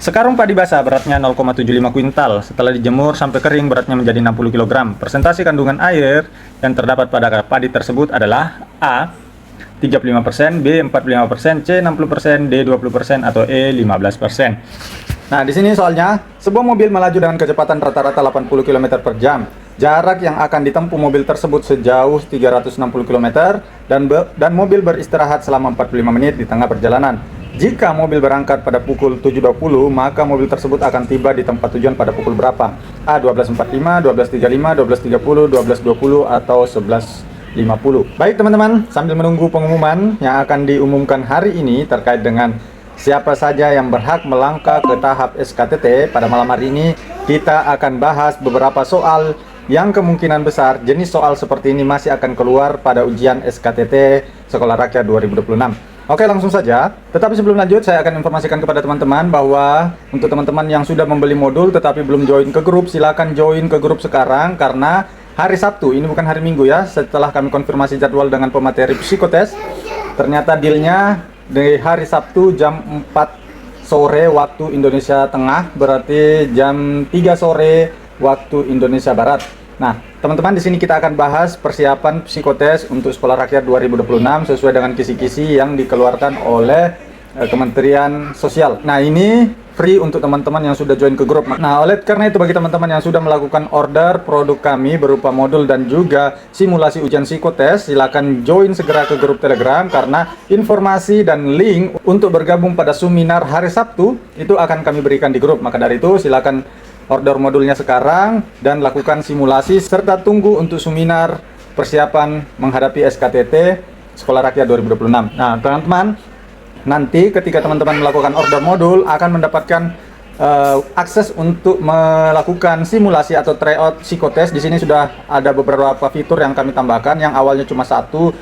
Sekarung padi basah beratnya 0,75 kuintal. Setelah dijemur sampai kering beratnya menjadi 60 kg. Persentase kandungan air yang terdapat pada padi tersebut adalah A 35%, B 45%, C 60%, D 20% atau E 15%. Nah, di sini soalnya sebuah mobil melaju dengan kecepatan rata-rata 80 km per jam. Jarak yang akan ditempuh mobil tersebut sejauh 360 km dan mobil beristirahat selama 45 menit di tengah perjalanan. Jika mobil berangkat pada pukul 7.20, maka mobil tersebut akan tiba di tempat tujuan pada pukul berapa? A 12.45, 12.35, 12.30, 12.20 atau 11.50. Baik teman-teman, sambil menunggu pengumuman yang akan diumumkan hari ini terkait dengan siapa saja yang berhak melangkah ke tahap SKTT, pada malam hari ini kita akan bahas beberapa soal yang kemungkinan besar jenis soal seperti ini masih akan keluar pada ujian SKTT Sekolah Rakyat 2026. Oke, langsung saja. Tetapi sebelum lanjut, saya akan informasikan kepada teman-teman bahwa untuk teman-teman yang sudah membeli modul tetapi belum join ke grup, silakan join ke grup sekarang karena hari Sabtu, ini bukan hari Minggu ya, setelah kami konfirmasi jadwal dengan pemateri psikotes, ternyata dealnya di hari Sabtu jam 4 sore waktu Indonesia Tengah, berarti jam 3 sore waktu Indonesia Barat. Nah, teman-teman, di sini kita akan bahas persiapan psikotes untuk Sekolah Rakyat 2026 sesuai dengan kisi-kisi yang dikeluarkan oleh Kementerian Sosial. Nah, ini free untuk teman-teman yang sudah join ke grup. Nah, oleh karena itu bagi teman-teman yang sudah melakukan order produk kami berupa modul dan juga simulasi ujian psikotes, silakan join segera ke grup Telegram karena informasi dan link untuk bergabung pada seminar hari Sabtu itu akan kami berikan di grup. Maka dari itu silakan order modulnya sekarang dan lakukan simulasi serta tunggu untuk seminar persiapan menghadapi SKTT Sekolah Rakyat 2026. Nah, teman-teman, nanti ketika teman-teman melakukan order modul akan mendapatkan akses untuk melakukan simulasi atau tryout psikotes. Di sini sudah ada beberapa fitur yang kami tambahkan, yang awalnya cuma 1,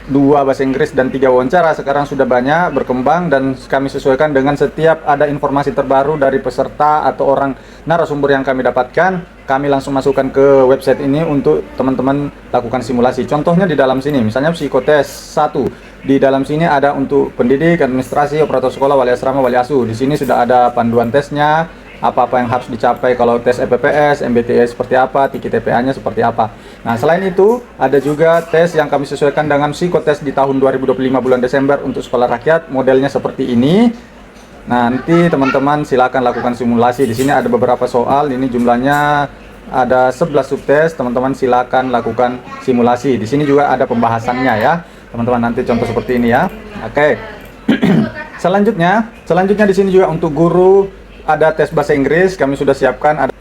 2 bahasa Inggris dan 3 wawancara, sekarang sudah banyak berkembang dan kami sesuaikan dengan setiap ada informasi terbaru dari peserta atau orang narasumber yang kami dapatkan, kami langsung masukkan ke website ini untuk teman-teman lakukan simulasi. Contohnya di dalam sini, misalnya psikotes 1. Di dalam sini ada untuk pendidik, administrasi, operator sekolah, wali asrama, wali asuh. Di sini sudah ada panduan tesnya, apa-apa yang harus dicapai kalau tes EPPS, MBTI seperti apa, TIKI TPA-nya seperti apa. Nah, selain itu, ada juga tes yang kami sesuaikan dengan psikotes di tahun 2025 bulan Desember untuk Sekolah Rakyat, modelnya seperti ini. Nanti teman-teman silakan lakukan simulasi. Di sini ada beberapa soal, ini jumlahnya ada 11 subtes, teman-teman silakan lakukan simulasi. Di sini juga ada pembahasannya ya. Teman-teman, nanti contoh seperti ini ya. Oke. Selanjutnya di sini juga untuk guru ada tes bahasa Inggris, kami sudah siapkan, ada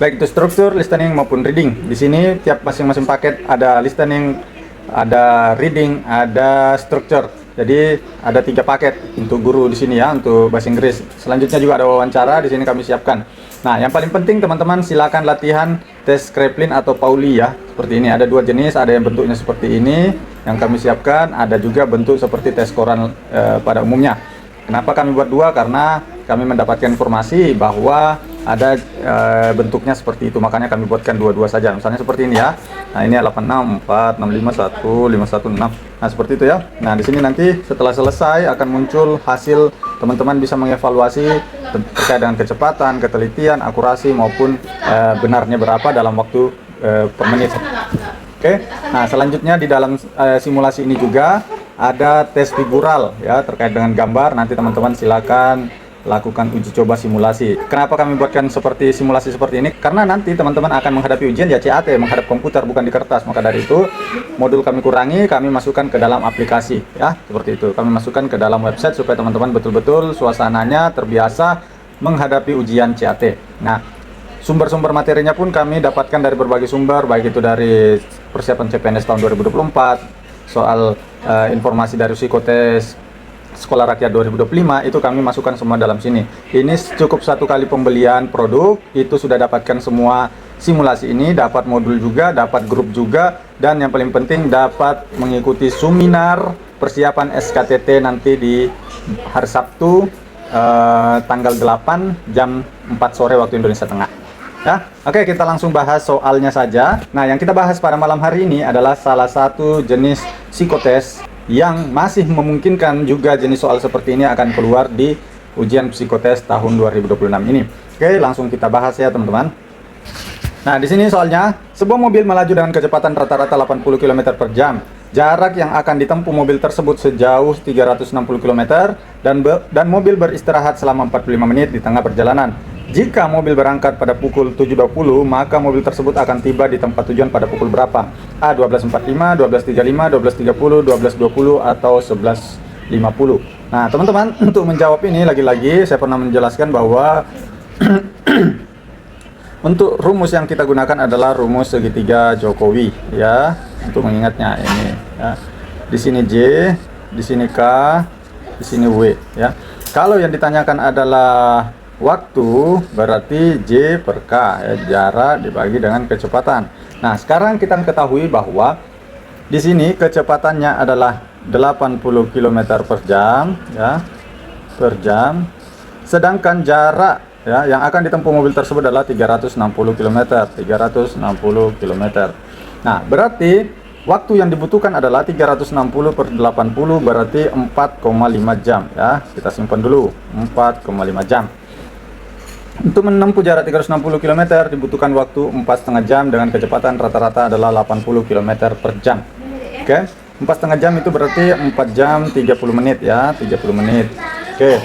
baik itu struktur, listening maupun reading. Di sini tiap masing-masing paket ada listening, ada reading, ada struktur. Jadi ada 3 paket untuk guru di sini ya, untuk bahasa Inggris. Selanjutnya juga ada wawancara, di sini kami siapkan. Nah, yang paling penting teman-teman silakan latihan tes Kraepelin atau Pauli ya. Seperti ini, ada 2 jenis, ada yang bentuknya seperti ini yang kami siapkan, ada juga bentuk seperti tes koran pada umumnya. Kenapa kami buat 2? Karena kami mendapatkan informasi bahwa ada bentuknya seperti itu, makanya kami buatkan 2 saja. Misalnya seperti ini ya. Nah, ini 86, 4, 651, 516. Nah, seperti itu ya. Nah, di sini nanti setelah selesai akan muncul hasil, teman-teman bisa mengevaluasi terkait dengan kecepatan, ketelitian, akurasi maupun benarnya berapa dalam waktu per menit. Oke. Nah, selanjutnya di dalam simulasi ini juga ada tes figural ya, terkait dengan gambar. Nanti teman-teman silakan lakukan uji coba simulasi. Kenapa kami buatkan seperti simulasi seperti ini? Karena nanti teman-teman akan menghadapi ujian ya CAT, menghadap komputer bukan di kertas. Maka dari itu modul kami kurangi, kami masukkan ke dalam aplikasi ya, seperti itu. Kami masukkan ke dalam website supaya teman-teman betul-betul suasananya terbiasa menghadapi ujian CAT. Nah, sumber-sumber materinya pun kami dapatkan dari berbagai sumber, baik itu dari persiapan CPNS tahun 2024, soal informasi dari psikotes Sekolah Rakyat 2025, itu kami masukkan semua dalam sini. Ini cukup 1 kali pembelian produk, itu sudah dapatkan semua simulasi ini, dapat modul juga, dapat grup juga, dan yang paling penting dapat mengikuti seminar persiapan SKTT nanti di hari Sabtu tanggal 8 jam 4 sore waktu Indonesia Tengah. Ya, oke, kita langsung bahas soalnya saja. Nah, yang kita bahas pada malam hari ini adalah salah satu jenis psikotes yang masih memungkinkan juga jenis soal seperti ini akan keluar di ujian psikotes tahun 2026 ini. Oke, langsung kita bahas ya teman-teman. Nah, di sini soalnya, sebuah mobil melaju dengan kecepatan rata-rata 80 km per jam. Jarak yang akan ditempuh mobil tersebut sejauh 360 km dan mobil beristirahat selama 45 menit di tengah perjalanan. Jika mobil berangkat pada pukul 7.20, maka mobil tersebut akan tiba di tempat tujuan pada pukul berapa? A. 12.45, 12.35, 12.30, 12.20, atau 11.50. Nah, teman-teman, untuk menjawab ini lagi-lagi saya pernah menjelaskan bahwa untuk rumus yang kita gunakan adalah rumus segitiga Jokowi ya, untuk mengingatnya ini ya. Di sini J, di sini K, di sini W ya. Kalau yang ditanyakan adalah waktu, berarti J per K ya, jarak dibagi dengan kecepatan. Nah, sekarang kita ketahui bahwa di sini kecepatannya adalah 80 km per jam ya, per jam. Sedangkan jarak ya yang akan ditempuh mobil tersebut adalah 360 km. 360 km. Nah, berarti waktu yang dibutuhkan adalah 360 per 80, berarti 4,5 jam ya. Kita simpan dulu, 4,5 jam. Untuk menempuh jarak 360 km dibutuhkan waktu 4,5 jam dengan kecepatan rata-rata adalah 80 km per jam. Oke, 4,5 jam itu berarti 4 jam 30 menit ya, 30 menit. Oke.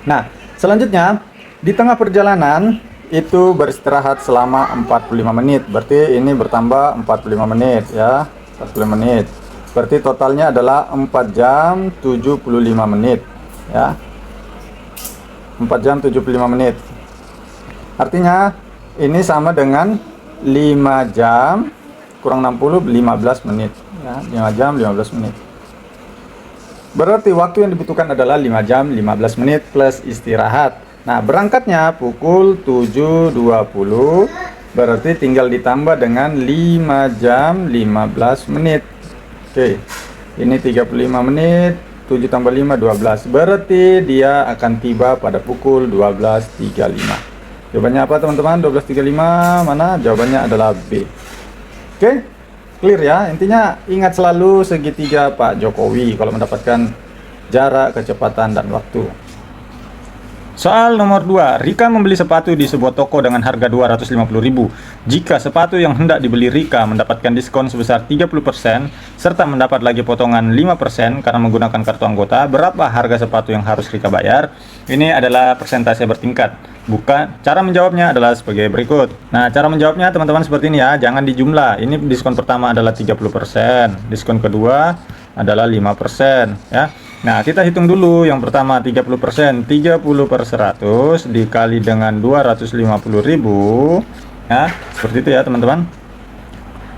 Nah, selanjutnya di tengah perjalanan itu beristirahat selama 45 menit. Berarti ini bertambah 45 menit ya, 45 menit. Berarti totalnya adalah 4 jam 75 menit ya. 4 jam 75 menit. Artinya ini sama dengan 5 jam kurang 60, 15 menit ya, 5 jam 15 menit. Berarti waktu yang dibutuhkan adalah 5 jam 15 menit plus istirahat. Nah, berangkatnya pukul 7.20, berarti tinggal ditambah dengan 5 jam 15 menit. Oke, ini 35 menit, 7 tambah 5, 12. Berarti dia akan tiba pada pukul 12.35. Jawabannya apa teman-teman? 12.35 mana? Jawabannya adalah B. Oke, clear ya. Intinya ingat selalu segitiga Pak Jokowi kalau mendapatkan jarak, kecepatan, dan waktu. Soal nomor 2, Rika membeli sepatu di sebuah toko dengan harga 250.000. Jika sepatu yang hendak dibeli Rika mendapatkan diskon sebesar 30% serta mendapat lagi potongan 5% karena menggunakan kartu anggota, berapa harga sepatu yang harus Rika bayar? Ini adalah persentase bertingkat. Cara menjawabnya adalah sebagai berikut. Nah, cara menjawabnya teman-teman seperti ini ya, jangan dijumlah. Ini diskon pertama adalah 30%, diskon kedua adalah 5% ya. Nah, kita hitung dulu yang pertama 30%, 30 per 100 dikali dengan 250.000 ya, seperti itu ya teman-teman.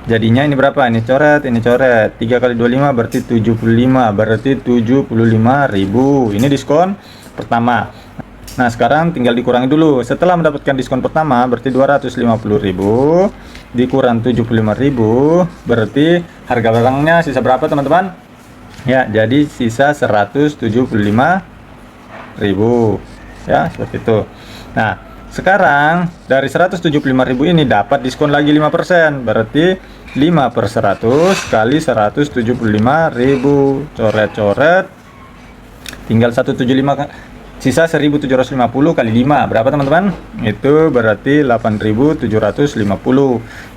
Jadinya ini berapa? Ini coret, ini coret. 3 kali 25 berarti 75, berarti 75.000. Ini diskon pertama. Nah, sekarang tinggal dikurangi dulu. Setelah mendapatkan diskon pertama berarti 250.000 dikurang 75.000, berarti harga barangnya sisa berapa teman-teman? Ya, jadi sisa 175.000 ya, seperti itu. Nah, sekarang dari 175.000 ini dapat diskon lagi 5%, berarti 5 per 100 kali 175.000, coret-coret tinggal 175, sisa 1.750 kali 5 berapa teman-teman? Itu berarti 8.750.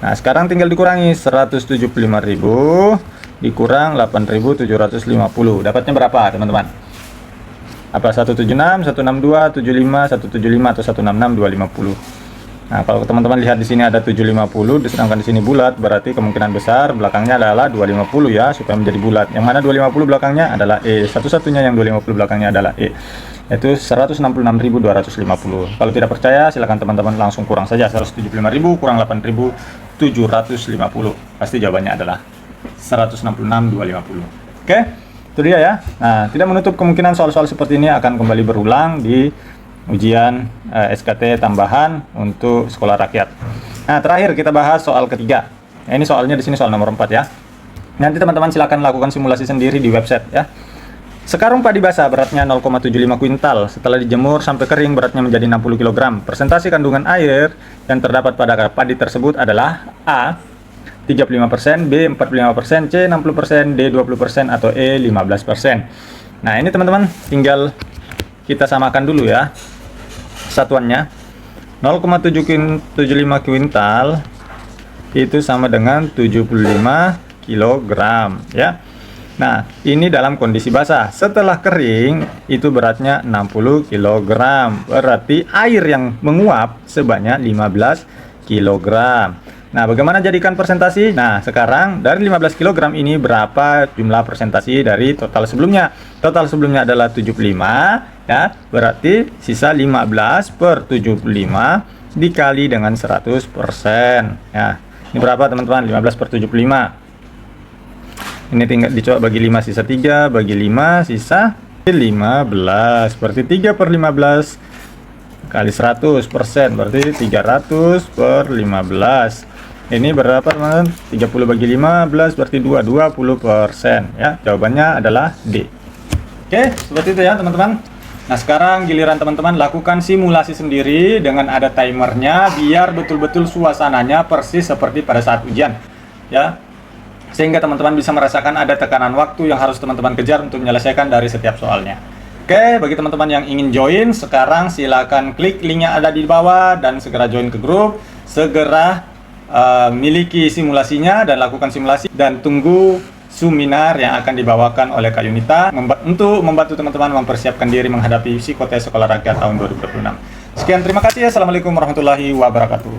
Nah, sekarang tinggal dikurangi 175.000 dikurang 8.750. Dapatnya berapa, teman-teman? Apa 176, 162, 75, 175 atau 166, 250? Nah, kalau teman-teman lihat di sini ada 750, sedangkan di sini bulat, berarti kemungkinan besar belakangnya adalah 250 ya, supaya menjadi bulat. Yang mana 250 belakangnya adalah E. Satu-satunya yang 250 belakangnya adalah E. Yaitu 166.250. Kalau tidak percaya, silakan teman-teman langsung kurang saja 175.000 kurang 8.750. Pasti jawabannya adalah 166.250. Oke, itu dia ya. Nah, tidak menutup kemungkinan soal-soal seperti ini akan kembali berulang di ujian SKT tambahan untuk sekolah rakyat. Nah, terakhir kita bahas soal ketiga. Nah, ini soalnya di sini soal nomor 4 ya. Nanti teman-teman silakan lakukan simulasi sendiri di website ya. Sekarung padi basah beratnya 0,75 kuintal. Setelah dijemur sampai kering beratnya menjadi 60 kg. Persentase kandungan air yang terdapat pada padi tersebut adalah A. 35%, B 45%, C 60%, D 20% atau E 15%. Nah, ini teman-teman tinggal kita samakan dulu ya satuannya. 0,75 kuintal itu sama dengan 75 kg ya. Nah, ini dalam kondisi basah. Setelah kering itu beratnya 60 kg. Berarti air yang menguap sebanyak 15 kg. Nah, bagaimana jadikan persentasi? Nah, sekarang dari 15 kg ini berapa jumlah persentasi dari total sebelumnya? Total sebelumnya adalah 75 ya. Berarti sisa 15 per 75 dikali dengan 100% ya. Ini berapa teman-teman? 15 per 75. Ini tinggal dicoba bagi 5 sisa 3, bagi 5 sisa 15. Berarti 3 per 15 kali 100%, berarti 300 per 15. Ini berapa teman-teman? 30 bagi 15 berarti 20% ya. Jawabannya adalah D. Oke, seperti itu ya teman-teman. Nah, sekarang giliran teman-teman lakukan simulasi sendiri dengan ada timernya biar betul-betul suasananya persis seperti pada saat ujian ya. Sehingga teman-teman bisa merasakan ada tekanan waktu yang harus teman-teman kejar untuk menyelesaikan dari setiap soalnya. Oke, bagi teman-teman yang ingin join, sekarang silakan klik linknya ada di bawah dan segera join ke grup. Segera miliki simulasinya dan lakukan simulasi, dan tunggu seminar yang akan dibawakan oleh Kak Yunita untuk membantu teman-teman mempersiapkan diri menghadapi psikotes sekolah rakyat tahun 2026. Sekian, terima kasih. Assalamualaikum warahmatullahi wabarakatuh.